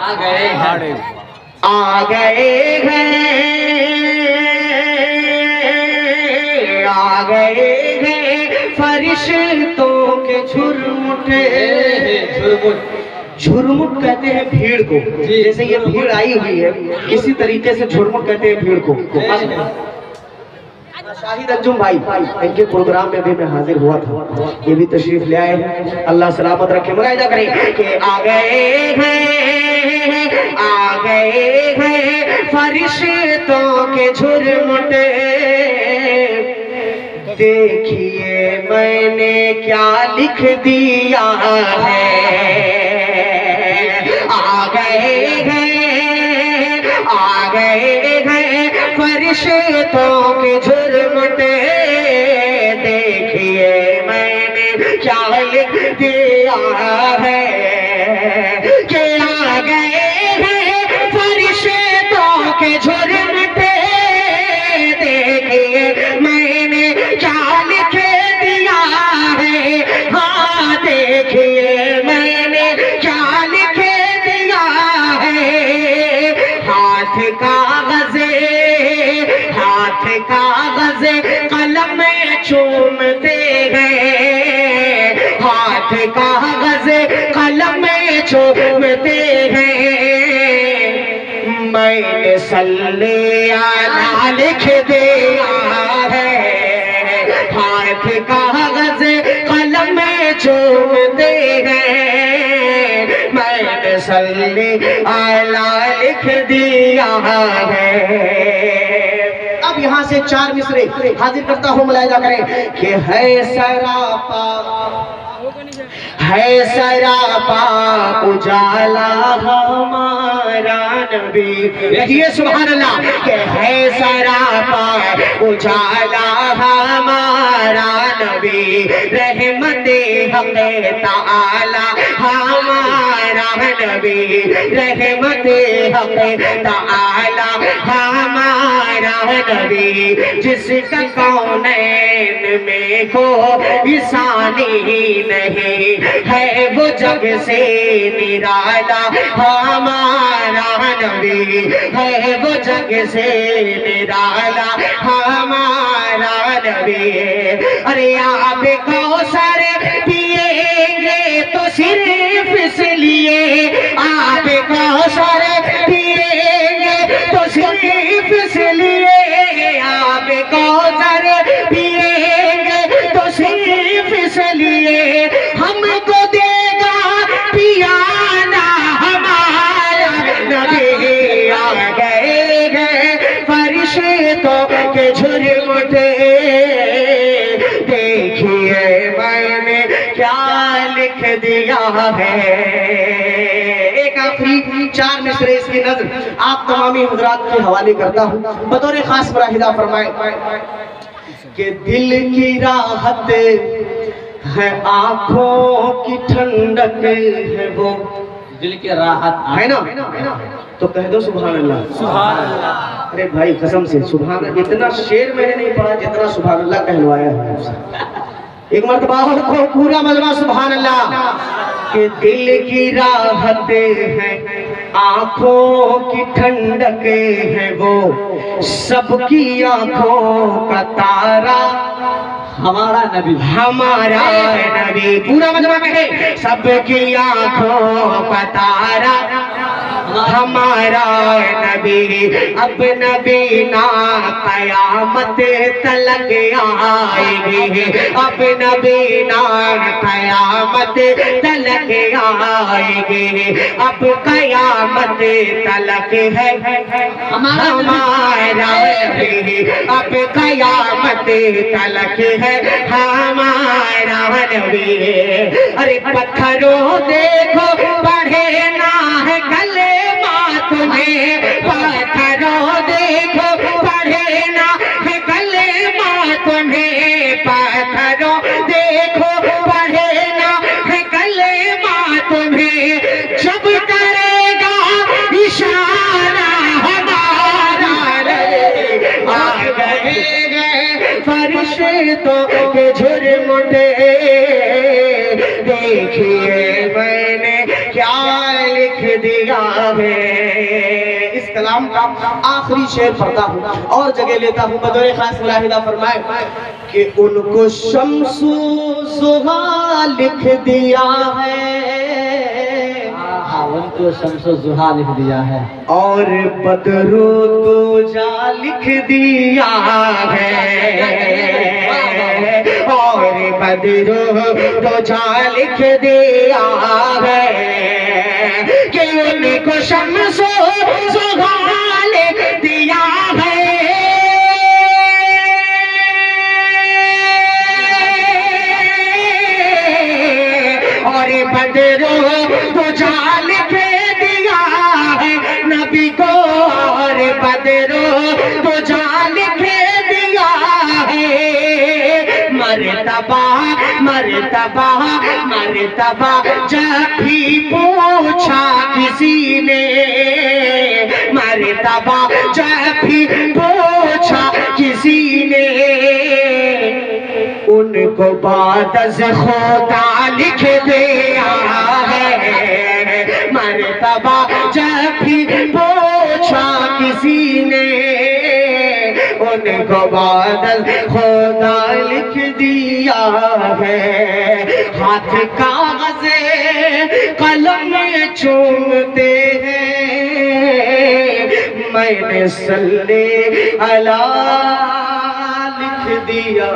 آ گئے ہیں آ گئے ہیں فرشتوں کے جھرمٹے. جھرمٹ کہتے ہیں بھیڑ کو. جیسے یہ بھیڑ آئی ہوئی ہے اسی طریقے سے جھرمٹ کہتے ہیں بھیڑ کو. شاہد انجم بھائی ان کے پروگرام میں بھی میں حاضر ہوا تھا, یہ بھی تشریف لے آئے ہیں, اللہ سلامت رکھے. ملاحظہ کریں کہ آ گئے ہیں فرشتوں کے جھرمٹے. دیکھیے میں نے کیا لکھ دیا ہے. آ گئے ہیں فرشتوں کے جھرمٹے. دیکھیے میں نے کیا لکھ دیا ہے کہ آ گئے ہیں فرشتوں کے جھرمٹے. دیکھیے میں نے کیا لکھ دیا ہے. ہاں دیکھیے میں نے کیا لکھ دیا ہے. ہاتھ کاغذ قلم چومتے ہیں. ہاتھ کاغذ قلم چومتے ہیں. میں نے صلی علی لکھ دیا ہے. ہاتھ کاغذ قلم چومتے ہیں. میں نے صلی علی لکھ دیا ہے. اب یہاں سے 4 مصرے حاضر کرتا ہوں, ملاحظہ کریں کہ ہے سراپا اجالا ہمارا نبی. یہ سبحان اللہ کہ ہے سراپا اجالا ہمارا نبی. رحمت حق تعالی ہمارا نبی. رحمت حق تعالی ہمارا نبی. جس کا کونین میں کوئی ثانی نہیں ہے وہ جگ سے نرالا ہمارا نبی. ہے وہ جگ سے نرالا ہمارا نبی. ارے آپ کوثر پیئیں گے تو صرف اس لیے. آپ کوثر پیئیں گے تو صرف اس لیے. آپ کوثر پیئیں گے تو صرف اس لیے. ہم کو دے گا پیانا ہمارا نبی. آ گئے ہیں فرشتوں کے جھرمٹے. دیکھیے میں نے کیا لکھ دیا ہے. ایک آخری 4 مصرے اس کی نظر آپ تمامی حضرات کے حوالے کرتا ہوں. بطور خاص ملاحظہ فرمائے کہ دل کی راحت ہے آنکھوں کی ٹھنڈک ہے وہ. دل کی راحت ہے نا, تو کہہ دو سبحان اللہ. سبحان اللہ. ارے بھائی قسم سے سبحان اللہ, اتنا شعر میں نے نہیں پڑھا جتنا سبحان اللہ کہلوایا ہے. ایک مرتبہ کو پورا مجمع سبحان اللہ. کہ دل کی راحت ہے آنکھوں کی ٹھنڈک ہے وہ. سب کی آنکھوں کا تارا ہمارا نبی. ہمارا نبی. پورا مجمع کہے سب کی آنکھوں کا تارا ہمارا نبی. اب نبی نا قیامت تلک آئے گی. اب نبی نا قیامت تلک آئے گی. اب قیامت تلک ہے ہمارا نبی. اب قیامت تلک ہے ہمارا نبی. ارے پتھروں دیکھو پڑھے نہ ہے گلے تمہیں. پتھروں دیکھو پڑھے نہ ہے گلے تمہیں. پتھروں دیکھو پڑھے نہ ہے گلے تمہیں. جب کرے گا اشارہ ہمارا آ گئے فرشتوں کے جھرمٹے. دیکھیے میں نے کیا لکھ دیا ہے۔ اس کلام کا آخری شعر پڑھتا ہوں اور جگہ لیتا ہوں، بطور خاص ملاحظہ فرمائے کہ ان کو شمس و ضحیٰ لکھ دیا ہے، ان کو شمس و ضحیٰ لکھ دیا ہے، اور بدر و دوجا لکھ دیا ہے، اور بدر و دوجا لکھ دیا ہے، کہ ان کو شمس و ضحیٰ لکھ دیا ہے، اور بدر و دوجا لکھ دیا ہے نبی کو، اور بدر و دوجا لکھ دیا ہے، مرتبہ مرتبہ مرتبہ جب بھی پوچھا کسی نے، مرتبہ جب بھی پوچھا کسی نے، ان کو بعد از خدا لکھ دیا ہے، مرتبہ جب بھی پوچھا کسی نے، ان کو بعد از خدا لکھ دیا ہے، ہاتھ کاغذ قلم چومتے ہیں، میں نے صلی اللہ لکھ دیا